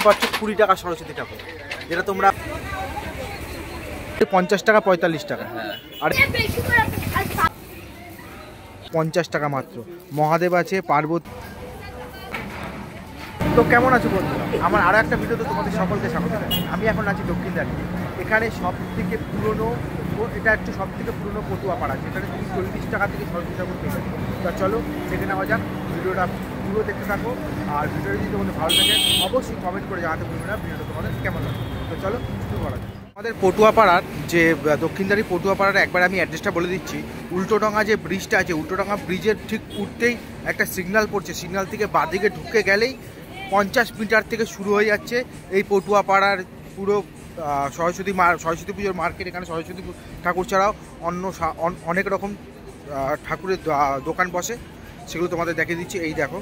পাচ্ছ 20 টাকা সরস্বতী ঠাকুর, যেটা তোমরা 50 টাকা 45 টাকা, আর 50 টাকা মাত্র। মহাদেব আছে, পার্বতী। তো কেমন আছো বন্ধুরা? আমার আরও একটা ভিডিওতে তোমাদের সকলকে স্বাগত জানাই। আমি এখন আছি দক্ষিণদারি। এখানে সব থেকে পুরনো, এটা একটু সব থেকে পুরনো পটুয়াপাড়া, যেখানে তুমি 40 টাকা থেকে সরস্বতী ঠাকুর পেয়ে যাবে। তা চলো দেখে নেওয়া যাক, ভিডিওটা পুরো দেখতে থাকো। আর ভিডিওটা যদি তোমাদের ভালো লাগে অবশ্যই কমেন্ট করে জানাতে ভুলবে না ভিডিওটা তোমাদের কেমন লাগে। তো চলো শুরু করা যাক। আমাদের পটুয়াপাড়ার যে দক্ষিণদারি পটুয়াপাড়ার একবার আমি অ্যাড্রেসটা বলে দিচ্ছি। উল্টোডাঙ্গা যে ব্রিজটা আছে, উল্টোডাঙ্গা ব্রিজের ঠিক উঠতেই একটা সিগন্যাল পড়ছে, সিগন্যাল থেকে বাঁদিকে ঢুকে গেলেই 50 মিটার থেকে শুরু হয়ে যাচ্ছে এই পটুয়াপাড়ার পুরো সরস্বতী পুজোর মার্কেট। এখানে সরস্বতী ঠাকুর ছাড়াও অনেক রকম ঠাকুরের দোকান বসে, সেগুলো তোমাদের দেখিয়ে দিচ্ছি। এই দেখো,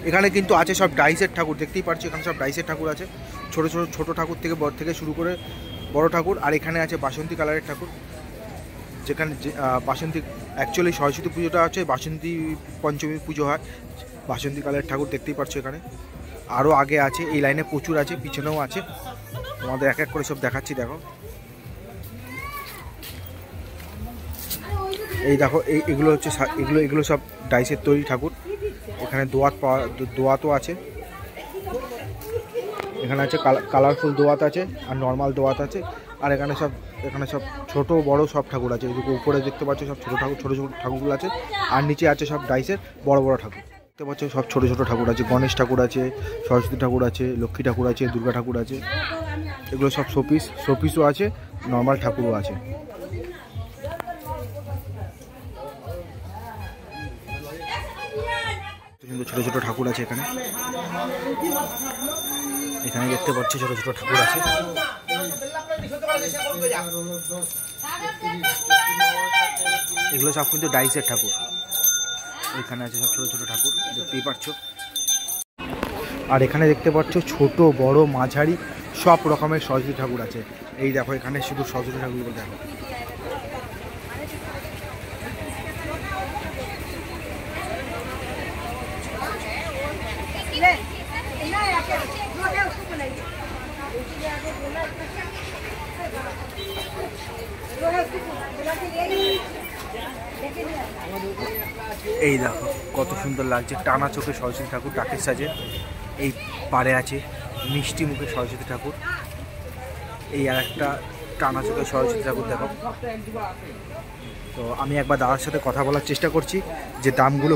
এখানে কিন্তু আছে সব ডাইসের ঠাকুর, দেখতেই পাচ্ছি এখানে সব ডাইসের ঠাকুর আছে, ছোট ঠাকুর থেকে বড় থেকে শুরু করে বড় ঠাকুর। আর এখানে আছে বাসন্তী কালারের ঠাকুর, যেখানে বাসন্তী অ্যাকচুয়ালি সরস্বতী পুজোটা আছে, বাসন্তী পঞ্চমী পুজো হয়। বাসন্তী কালারের ঠাকুর দেখতেই পাচ্ছ এখানে। আরও আগে আছে, এই লাইনে প্রচুর আছে, পিছনেও আছে, তোমাদের এক এক করে সব দেখাচ্ছি। দেখো এই দেখো, এগুলো হচ্ছে এগুলো সব ডাইসের তৈরি ঠাকুর। এখানে দোয়াতও আছে, এখানে আছে কালারফুল দোয়াত আছে আর নর্মাল দোয়াত আছে। আর এখানে সব ছোট বড় সব ঠাকুর আছে। এদিকে উপরে দেখতে পাচ্ছ সব ছোট ঠাকুরগুলো আছে, আর নিচে আছে সব ডাইসের বড় বড় ঠাকুর। দেখতে পাচ্ছ সব ছোট ছোট ঠাকুর আছে, গণেশ ঠাকুর আছে, সরস্বতী ঠাকুর আছে, লক্ষ্মী ঠাকুর আছে, দুর্গা ঠাকুর আছে। এগুলো সব শোপিসও আছে, নর্মাল ঠাকুরও আছে। ছোট ছোট ঠাকুর আছে এখানে, এখানে দেখতে পাচ্ছি ছোট ছোট ঠাকুর আছে। এগুলো সব কিন্তু ডাইসের ঠাকুর। এখানে আছে সব ছোট ছোট ঠাকুর, দেখতেই পাচ্ছ। আর এখানে দেখতে পাচ্ছ ছোট বড় মাঝারি সব রকমের সরস্বতী ঠাকুর আছে। এই দেখো, এখানে শুধু সরস্বতী ঠাকুরগুলো দেখো। এই দেখো কত সুন্দর লাগছে, টানা চোখে সরস্বতী ঠাকুর টাকের সাজে। এই পাড়ে আছে মিষ্টি মুখে সরস্বতী ঠাকুর। এই আর একটা টানা চোখে সরস্বতী ঠাকুর দেখো। তো আমি একবার দাদার সাথে কথা বলার চেষ্টা করছি যে দামগুলো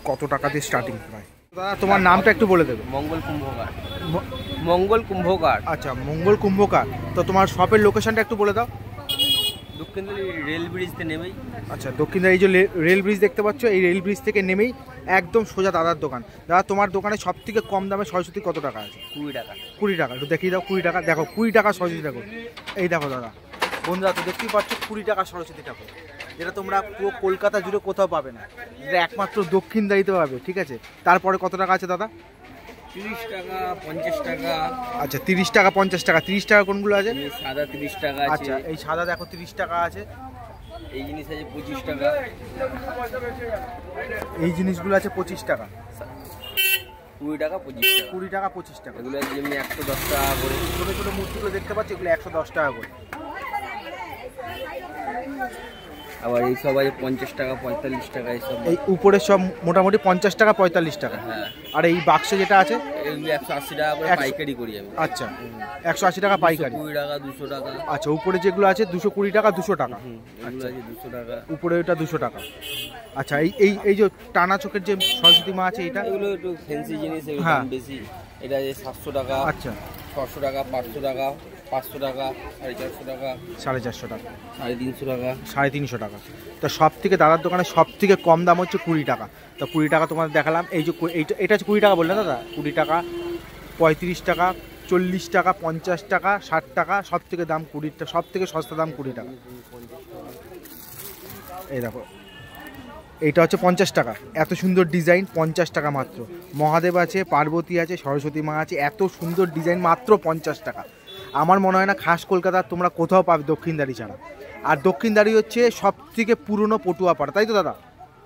কত টাকা দিয়ে স্টার্টিং প্রায়। দাদা তোমার নামটা একটু বলে দেবে। মঙ্গল কুম্ভকার। মঙ্গল কুম্ভকার। আচ্ছা, মঙ্গল কুম্ভকার। তো তোমার শপের লোকেশনটা একটু বলে দাও। দক্ষিণদারি রেল ব্রিজতে নেমেই। আচ্ছা, দক্ষিণদারি এই যে রেল ব্রিজ দেখতে পাচ্ছ, এই রেল ব্রিজ থেকে নেমেই একদম সোজা দাদার দোকান। দাদা তোমার দোকানে সব থেকে কম দামে সরস্বতী কত টাকা আছে? 20 টাকা। 20 টাকা, একটু দেখিয়ে দাও। 20 টাকা, দেখো 20 টাকা সরস্বতী ঠাকুর। এই দেখো দাদা, বন্ধুরা তো দেখতেই পাচ্ছ 20 টাকা সরস্বতী ঠাকুর, যেটা তোমরা পুরো কলকাতা জুড়ে কোথাও পাবে না, যেটা একমাত্র দক্ষিণদারিতে পাবে। ঠিক আছে, তারপরে কত টাকা আছে দাদা? 30 টাকা, 50 টাকা। আচ্ছা, 30 টাকা 50 টাকা। 30 টাকা কোনগুলো আছে? সাদা 30 টাকা আছে। আচ্ছা, এই সাদা দেখো 30 টাকা আছে। এই জিনিস আছে 25 টাকা। এই জিনিসগুলো আছে 25 টাকা। 20 টাকা 25 টাকা। 20 টাকা 25 টাকা। এগুলো যেমনি 110 টাকা করে। ছোট ছোট মূর্তিগুলো দেখতে পাচ্ছি, এগুলো 110 টাকা করে। আবার এই সব আছে 50 টাকা 45 টাকা। এইসব এই উপরের সব মোটামুটি 50 টাকা 45 টাকা। হ্যাঁ। আর এই বাক্সে যেটা আছে এগুলো 180 টাকা করে পাইকারি করি আমি। আচ্ছা, 180 টাকা পাইকারি। 20 টাকা 200 টাকা। আচ্ছা, উপরে যেগুলো আছে 220 টাকা 200 টাকা। এগুলো আছে 200 টাকা। উপরে ওটা 200 টাকা। আচ্ছা, এই যে টানা চোখের যে সরস্বতী মা আছে, এটা এগুলো একটু ফ্যান্সি জিনিস, এগুলো দাম বেশি। এটা আছে 700 টাকা। আচ্ছা, 600 টাকা, 500 টাকা, 500 টাকা, 450 টাকা, 450 টাকা, 350 টাকা, 350 টাকা। তা সব থেকে দাদার দোকানে সব থেকে কম দাম হচ্ছে 20 টাকা। তা 20 টাকা তোমাদের দেখালাম। এই যে এটা হচ্ছে 20 টাকা বললেন দাদা? 20 টাকা, 35 টাকা, 40 টাকা, 50 টাকা, 60 টাকা। সব থেকে দাম 20 টাকা, সব থেকে সস্তা দাম 20 টাকা। এই দেখো, এইটা হচ্ছে 50 টাকা। এত সুন্দর ডিজাইন, 50 টাকা মাত্র। মহাদেব আছে, পার্বতী আছে, সরস্বতী মা আছে, এত সুন্দর ডিজাইন মাত্র 50 টাকা। আমার মনে হয় না খাস কলকাতার তোমরা কোথাও পাবে দক্ষিণদারি ছাড়া। আর দক্ষিণদারি হচ্ছে সব থেকে পুরনো পটুয়াপাড়া, তাই তো দাদা?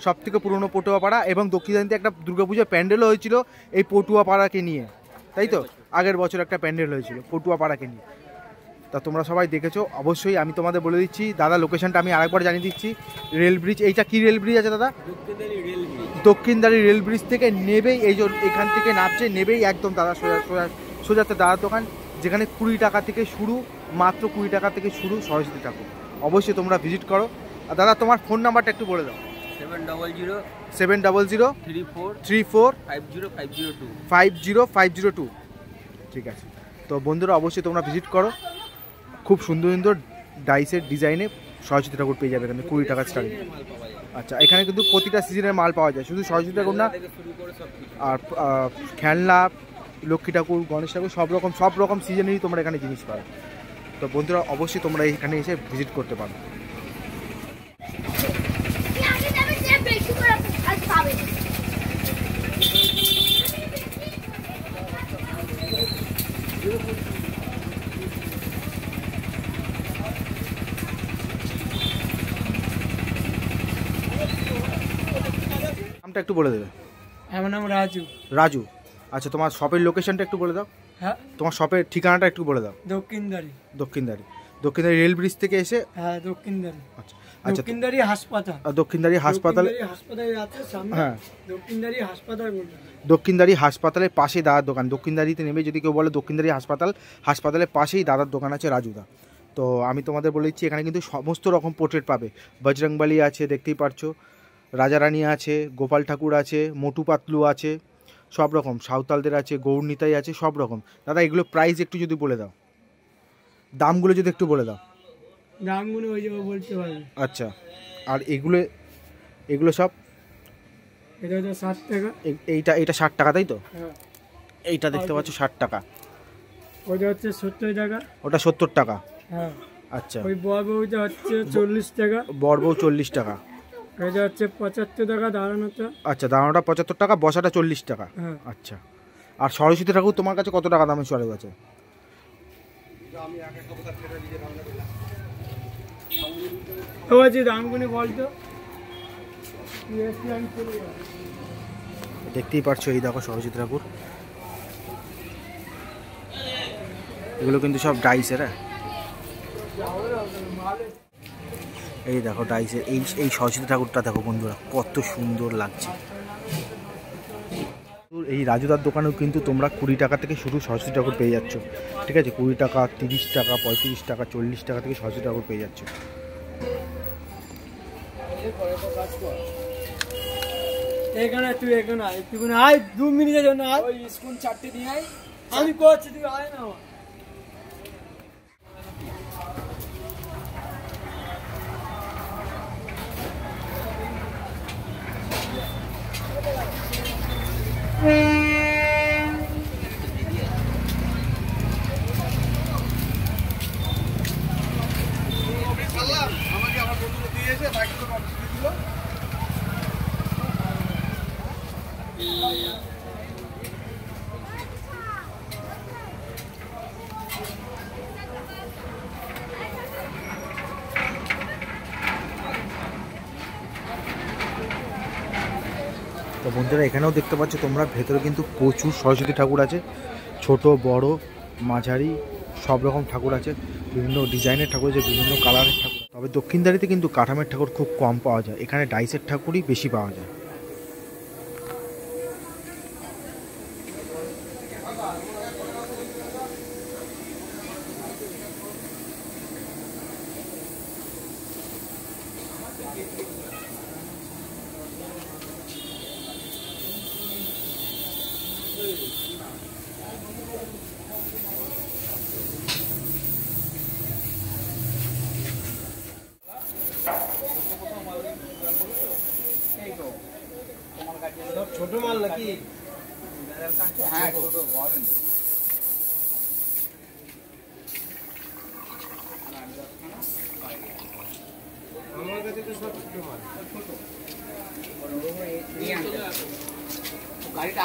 সব থেকে পুরনো পটুয়াপাড়া, এবং দক্ষিণদারিতে একটা দুর্গাপূজার প্যান্ডেলও হয়েছিল এই পটুয়াপাড়াকে নিয়ে। তাই তো? আগের বছর একটা প্যান্ডেল হয়েছিল পটুয়া পাড়াকে নিয়ে, তা তোমরা সবাই দেখেছো অবশ্যই। আমি তোমাদের বলে দিচ্ছি দাদা, লোকেশনটা আমি আরেকবার জানিয়ে দিচ্ছি। রেল ব্রিজ, এইটা কি রেল ব্রিজ আছে দাদা? দক্ষিণদারি রেল ব্রিজ থেকে নেবেই, এই যে এখান থেকে নামছে, নেবেই একদম দাদা সোজাতে দাদার দোকান, যেখানে 20 টাকা থেকে শুরু, মাত্র 20 টাকা থেকে শুরু সরস্বতী ঠাকুর। অবশ্যই তোমরা ভিজিট করো। আর দাদা তোমার ফোন নাম্বারটা একটু বলে দাও। 700 34 50502। ঠিক আছে, তো বন্ধুরা অবশ্যই তোমরা ভিজিট করো। খুব সুন্দর সুন্দর ডাইসের ডিজাইনে সরস্বতী ঠাকুর পেয়ে যাবে এখানে 20 টাকা স্টার্টিং। আচ্ছা, এখানে কিন্তু প্রতিটা সিজনের মাল পাওয়া যায়, শুধু সরস্বতী ঠাকুর না, আর খেলনা, লক্ষ্মী ঠাকুর, গণেশ ঠাকুর, সব রকম সিজনেরই তোমরা এখানে জিনিস পাবে। তো বন্ধুরা অবশ্যই তোমরা এখানে এসে ভিজিট করতে পারো। নামটা একটু বলে দেবে। আমার নাম রাজু। রাজু, আচ্ছা তোমার শপের লোকেশনটা একটু বলে দাও। হ্যাঁ, তোমার শপের ঠিকানাটা একটু বলে দাও। দক্ষিণদারি। দক্ষিণদারি রেল ব্রিজ থেকে এসে। হ্যাঁ, দক্ষিণদারি। আচ্ছা, দক্ষিণদারি হাসপাতাল। দক্ষিণদারি হাসপাতাল, হাসপাতাল আছে সামনে। হ্যাঁ, দক্ষিণদারি হাসপাতাল বলতে। দক্ষিণদারি হাসপাতালের পাশে দাদার দোকান। দক্ষিণদারিতে নেমে যদি কেউ বলে দক্ষিণদারি হাসপাতালের পাশেই দাদার দোকান আছে রাজুদা। তো আমি তোমাদের বলে দিচ্ছি এখানে কিন্তু সমস্ত রকম পোর্ট্রেট পাবে। বজরংবলী আছে, দেখতেই পারছো, রাজারানী আছে, গোপাল ঠাকুর আছে, মোটু পাতলু আছে, সব রকম, সাঁওতালদের আছে, গৌরনীতাই আছে, সব রকম। দাদা এগুলো প্রাইস একটু যদি বলে দাও, দামগুলো যদি একটু বলে দাও। দামগুলো ওই যাবো বলতে পারবে। আচ্ছা, আর এগুলো সব? এটা হচ্ছে 60 টাকা। এইটা 60 টাকা, তাই তো? হ্যাঁ। এইটা দেখতে পাচ্ছ 60 টাকা। ওটা হচ্ছে 70 টাকা। ওটা 70 টাকা। হ্যাঁ। আচ্ছা, ওই বড়বউটা হচ্ছে 40 টাকা। বড়বউ 40 টাকা। এটা হচ্ছে 75 টাকা দাঁড়ানোটা। আচ্ছা, দাঁড়ানোটা 75 টাকা, বসাটা 40 টাকা। হ্যাঁ। আচ্ছা, আর সরস্বতী ঠাকুর তোমার কাছে কত টাকা দামে চলে গেছে? তো আছে দামগুলো বলতো। দেখতেই পারছো, এই দেখো সরস্বতী ঠাকুর, এগুলো কিন্তু সব ডাইসের। এই দেখো ডাইসের এই সরস্বতী ঠাকুরটা দেখো বন্ধুরা, কত সুন্দর লাগছে। এই রাজুদার দোকানেও কিন্তু তোমরা 20 টাকা থেকে শুরু সরস্বতী ঠাকুর পেয়ে যাচ্ছ। ঠিক আছে, 20 টাকা, 30 টাকা, 35 টাকা, 40 টাকা থেকে সরস্বতী ঠাকুর পেয়ে যাচ্ছ। এখানে তুই এখানে আয়, তুই আয় 2 মিনিটের জন্য আয়। ওই স্কুল 4টে দিয়ে আয়, আমি করছি, তুই আয় না। তো বন্ধুরা এখানেও দেখতে পাচ্ছ তোমরা, ভেতরে কিন্তু প্রচুর সরস্বতী ঠাকুর আছে, ছোট বড় মাঝারি সব রকম ঠাকুর আছে, বিভিন্ন ডিজাইনের ঠাকুর আছে, বিভিন্ন কালারের ঠাকুর। তবে দক্ষিণদারিতে কিন্তু কাঠামের ঠাকুর খুব কম পাওয়া যায়, এখানে ডাইসের ঠাকুরই বেশি পাওয়া যায়। ছোট মাল নাকি? হ্যাঁ, ছোট বড়। আমার কাছে তো সব ছোট মাল। গাড়িটা